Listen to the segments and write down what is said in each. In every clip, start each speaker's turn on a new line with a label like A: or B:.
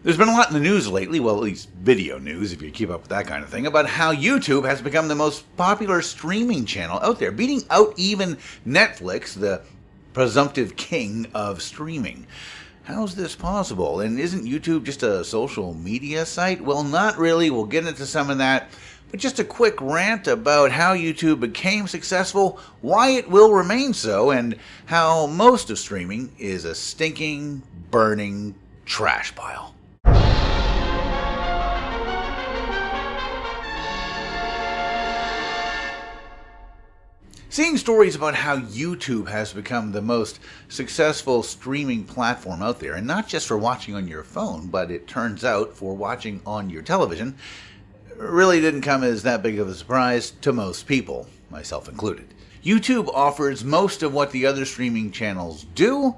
A: There's been a lot in the news lately, well, at least video news, if you keep up with that kind of thing, about how YouTube has become the most popular streaming channel out there, beating out even Netflix, the presumptive king of streaming. How's this possible? And isn't YouTube just a social media site? Well, not really. We'll get into some of that. But just a quick rant about how YouTube became successful, why it will remain so, and how most of streaming is a stinking, burning trash pile. Seeing stories about how YouTube has become the most successful streaming platform out there, and not just for watching on your phone, but it turns out for watching on your television, really didn't come as that big of a surprise to most people, myself included. YouTube offers most of what the other streaming channels do,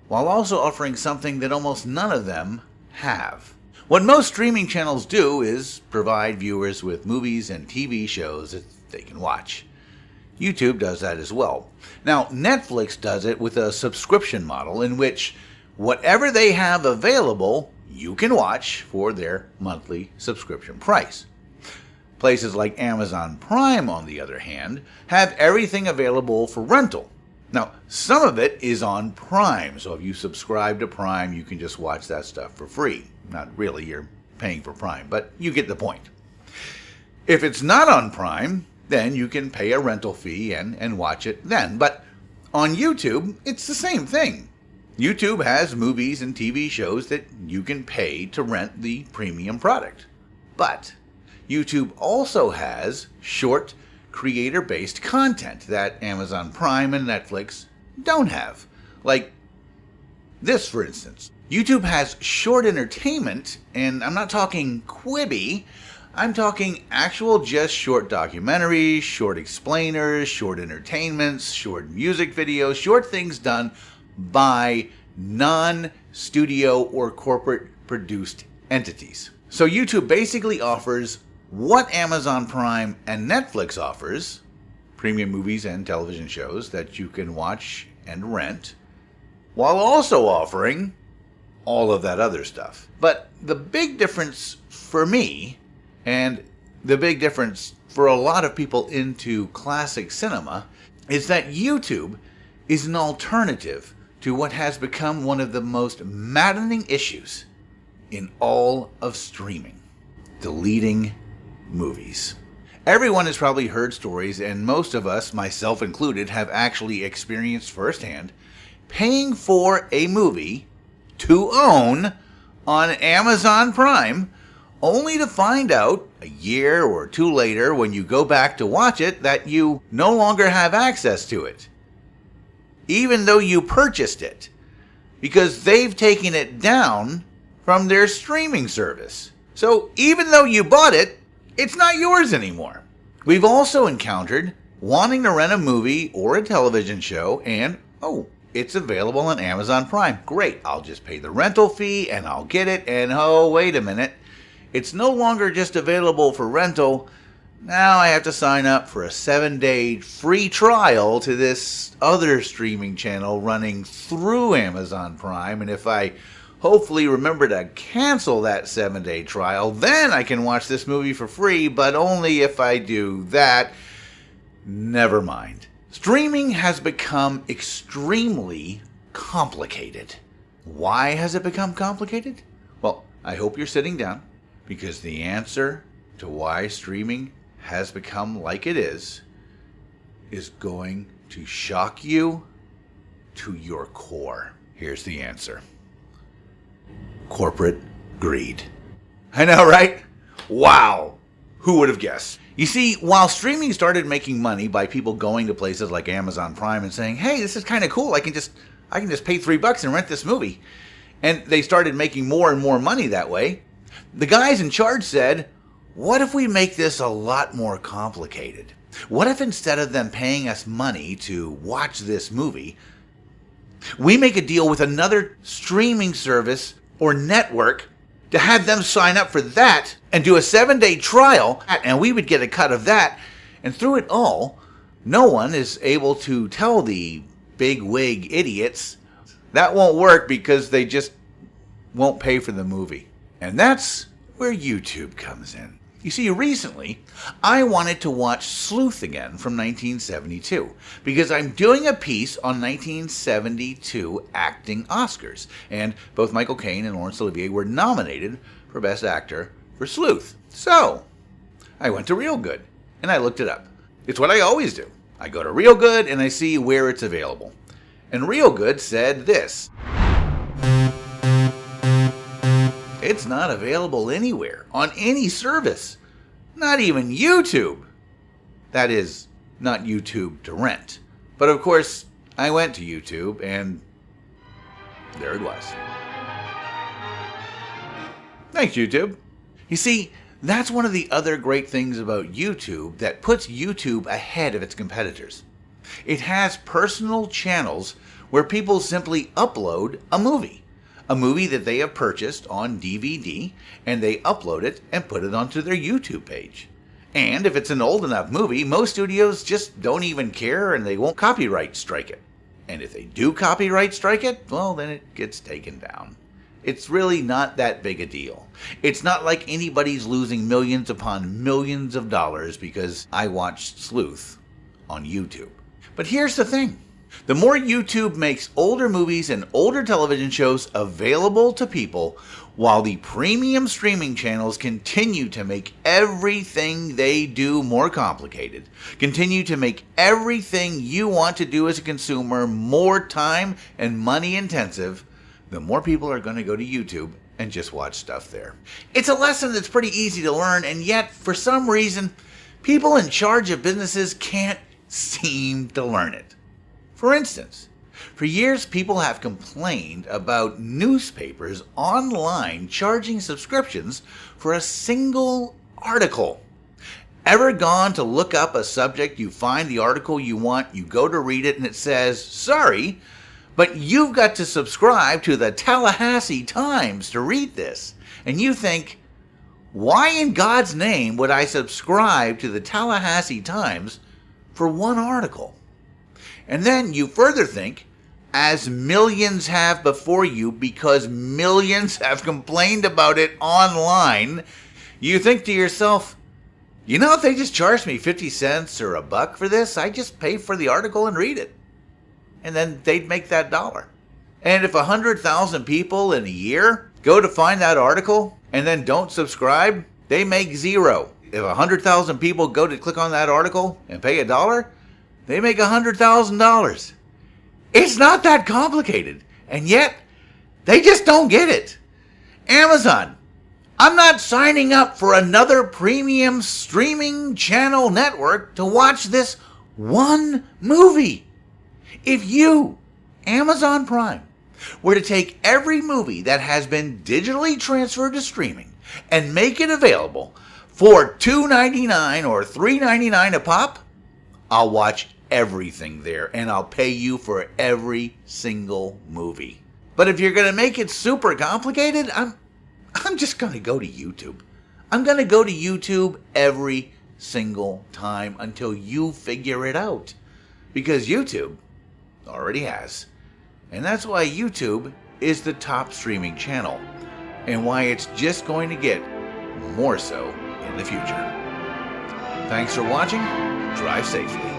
A: while also offering something that almost none of them have. What most streaming channels do is provide viewers with movies and TV shows that they can watch. YouTube does that as well. Now, Netflix does it with a subscription model in which whatever they have available, you can watch for their monthly subscription price. Places like Amazon Prime, on the other hand, have everything available for rental. Now, some of it is on Prime, so if you subscribe to Prime, you can just watch that stuff for free. Not really, you're paying for Prime, but you get the point. If it's not on Prime, then you can pay a rental fee and watch it then. But on YouTube, it's the same thing. YouTube has movies and TV shows that you can pay to rent the premium product. But YouTube also has short, creator-based content that Amazon Prime and Netflix don't have. Like this, for instance. YouTube has short entertainment, and I'm not talking Quibi. I'm talking actual just short documentaries, short explainers, short entertainments, short music videos, short things done by non-studio or corporate produced entities. So YouTube basically offers what Amazon Prime and Netflix offers, premium movies and television shows that you can watch and rent, while also offering all of that other stuff. But the big difference for me, and the big difference for a lot of people into classic cinema, is that YouTube is an alternative to what has become one of the most maddening issues in all of streaming: deleting movies. Everyone has probably heard stories, and most of us, myself included, have actually experienced firsthand paying for a movie to own on Amazon Prime, only to find out a year or two later when you go back to watch it that you no longer have access to it, even though you purchased it, because they've taken it down from their streaming service. So even though you bought it, it's not yours anymore. We've also encountered wanting to rent a movie or a television show and, it's available on Amazon Prime. Great, I'll just pay the rental fee and I'll get it, and wait a minute. It's no longer just available for rental. Now I have to sign up for a 7-day free trial to this other streaming channel running through Amazon Prime. And if I hopefully remember to cancel that 7-day trial, then I can watch this movie for free, but only if I do that. Never mind. Streaming has become extremely complicated. Why has it become complicated? Well, I hope you're sitting down, because the answer to why streaming has become like it is going to shock you to your core. Here's the answer. Corporate greed. I know, right? Wow. Who would have guessed? You see, while streaming started making money by people going to places like Amazon Prime and saying, hey, this is kind of cool, I can just pay $3 and rent this movie, and they started making more and more money that way, the guys in charge said, what if we make this a lot more complicated? What if instead of them paying us money to watch this movie, we make a deal with another streaming service or network to have them sign up for that and do a 7-day trial, and we would get a cut of that. And through it all, no one is able to tell the big wig idiots that won't work because they just won't pay for the movie. And that's where YouTube comes in. You see, recently, I wanted to watch Sleuth again from 1972 because I'm doing a piece on 1972 acting Oscars, and both Michael Caine and Laurence Olivier were nominated for Best Actor for Sleuth. So, I went to Real Good, and I looked it up. It's what I always do. I go to Real Good, and I see where it's available. And Real Good said this: it's not available anywhere, on any service. Not even YouTube. That is, not YouTube to rent. But of course, I went to YouTube, and there it was. Thanks, YouTube. You see, that's one of the other great things about YouTube that puts YouTube ahead of its competitors. It has personal channels where people simply upload a movie that they have purchased on DVD, and they upload it and put it onto their YouTube page. And if it's an old enough movie, most studios just don't even care and they won't copyright strike it. And if they do copyright strike it, well, then it gets taken down. It's really not that big a deal. It's not like anybody's losing millions upon millions of dollars because I watched Sleuth on YouTube. But here's the thing. The more YouTube makes older movies and older television shows available to people, while the premium streaming channels continue to make everything they do more complicated, continue to make everything you want to do as a consumer more time and money intensive, the more people are going to go to YouTube and just watch stuff there. It's a lesson that's pretty easy to learn, and yet, for some reason, people in charge of businesses can't seem to learn it. For instance, for years people have complained about newspapers online charging subscriptions for a single article. Ever gone to look up a subject, you find the article you want, you go to read it, and it says, sorry, but you've got to subscribe to the Tallahassee Times to read this. And you think, why in God's name would I subscribe to the Tallahassee Times for one article? And then you further think, as millions have before you because millions have complained about it online, you think to yourself, you know, if they just charged me 50 cents or $1 for this, I just pay for the article and read it. And then they'd make that $1. And if 100,000 people in a year go to find that article and then don't subscribe, they make $0. If 100,000 people go to click on that article and pay $1, they make $100,000. It's not that complicated, and yet they just don't get it. Amazon, I'm not signing up for another premium streaming channel network to watch this one movie. If you, Amazon Prime, were to take every movie that has been digitally transferred to streaming and make it available for $2.99 or $3.99 a pop, I'll watch everything there, and I'll pay you for every single movie. But if you're going to make it super complicated, I'm just going to go to YouTube. I'm going to go to YouTube every single time until you figure it out. Because YouTube already has. And that's why YouTube is the top streaming channel, and why it's just going to get more so in the future. Thanks for watching. Drive safely.